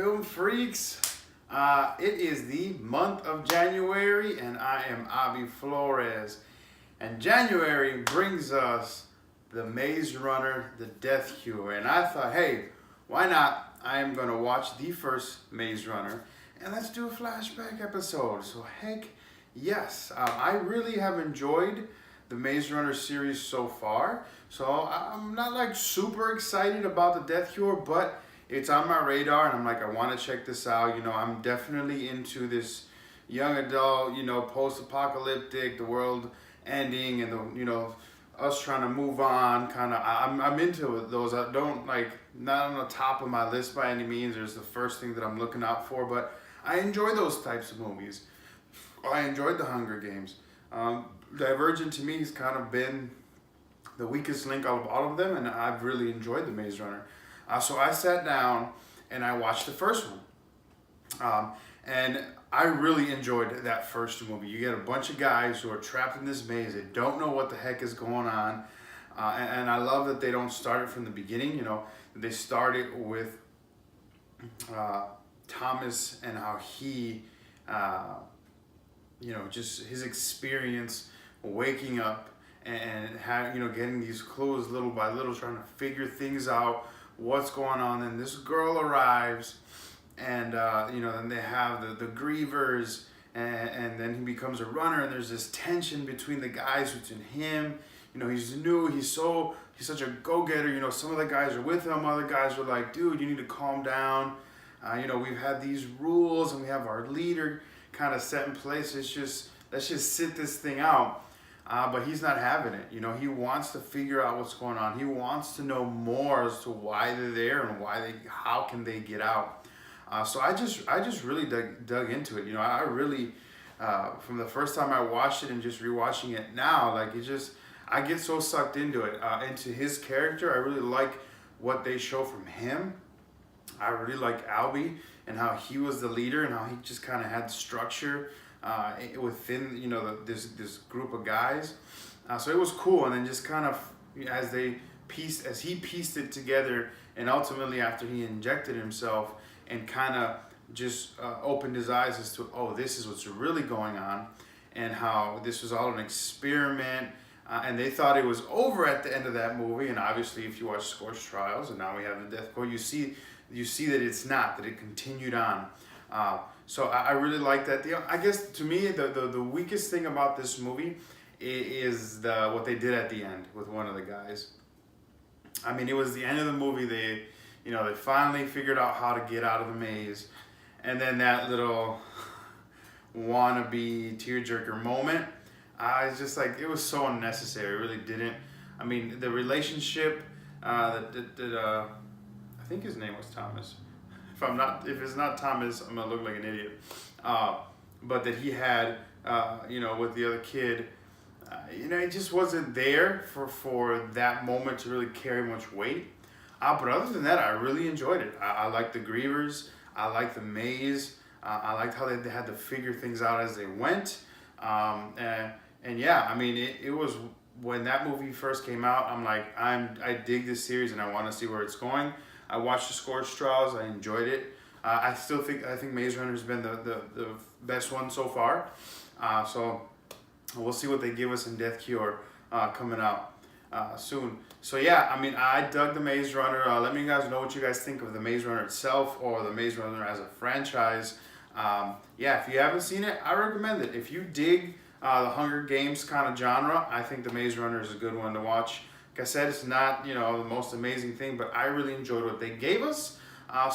Film Freaks. It is the month of January, and I am Abi Flores. And January brings us the Maze Runner, the Death Cure. And I thought, hey, why not? I am going to watch the first Maze Runner, and let's do a flashback episode. So heck yes, I really have enjoyed the Maze Runner series so far. So I'm not like super excited about the Death Cure, but it's on my radar, and I'm like, I want to check this out. You know, I'm definitely into this young adult, you know, post-apocalyptic, the world ending, and the, you know, us trying to move on. Kind of, I'm into those. I don't like, not on the top of my list by any means. There's the first thing that I'm looking out for, but I enjoy those types of movies. I enjoyed the Hunger Games. Divergent to me has kind of been the weakest link out of all of them, and I've really enjoyed the Maze Runner. So I sat down and I watched the first one. And I really enjoyed that first movie. You get a bunch of guys who are trapped in this maze. They don't know what the heck is going on. And I love that they don't start it from the beginning. You know, they started with Thomas and how he, you know, just his experience waking up and you know, getting these clues little by little, trying to figure things out, what's going on. And this girl arrives, and you know, then they have the grievers, and then he becomes a runner, and there's this tension between the guys between him. You know, he's new, he's such a go-getter. You know, some of the guys are with him, other guys are like, dude, you need to calm down. You know, we've had these rules, and we have our leader kind of set in place. Let's just sit this thing out. But he's not having it. You know, he wants to figure out what's going on. He wants to know more as to why they're there and how can they get out. So I just really dug into it. You know, I really, from the first time I watched it and just rewatching it now, like I get so sucked into it, into his character. I really like what they show from him. I really like Albie and how he was the leader and how he just kind of had structure within, you know, this group of guys. So it was cool. And then just kind of as he pieced it together, and ultimately after he injected himself and kind of just opened his eyes as to, oh, this is what's really going on, and how this was all an experiment. And they thought it was over at the end of that movie. And obviously, if you watch Scorch Trials, and now we have the Death Code, you see that it's not, that it continued on. So I really like that. I guess to me, the weakest thing about this movie is what they did at the end with one of the guys. I mean, it was the end of the movie. They finally figured out how to get out of the maze, and then that little wannabe tearjerker moment. It's just like, it was so unnecessary. It really didn't. I mean, the relationship I think his name was Thomas. If it's not Thomas, I'm gonna look like an idiot. But that he had, you know, with the other kid, you know, it just wasn't there for that moment to really carry much weight. But other than that, I really enjoyed it. I liked the grievers. I liked the maze. I liked how they had to figure things out as they went. And yeah, I mean, it was, when that movie first came out, I'm like, I dig this series and I want to see where it's going. I watched the Scorch Trials. I enjoyed it. I think Maze Runner has been the best one so far. So we'll see what they give us in Death Cure coming out soon. So yeah, I mean, I dug the Maze Runner. Let me guys know what you guys think of the Maze Runner itself, or the Maze Runner as a franchise. Yeah, if you haven't seen it, I recommend it. If you dig the Hunger Games kind of genre, I think the Maze Runner is a good one to watch. Like I said, it's not, you know, the most amazing thing, but I really enjoyed what they gave us.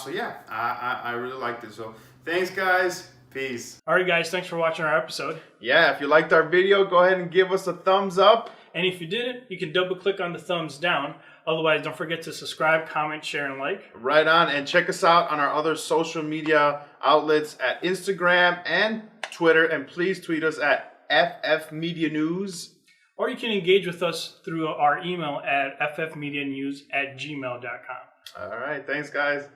So yeah, I really liked it. So thanks, guys. Peace. All right, guys. Thanks for watching our episode. Yeah, if you liked our video, go ahead and give us a thumbs up. And if you didn't, you can double click on the thumbs down. Otherwise, don't forget to subscribe, comment, share, and like. Right on. And check us out on our other social media outlets at Instagram and Twitter. And please tweet us at FF Media News. Or you can engage with us through our email at ffmedianews@gmail.com. All right. Thanks, guys.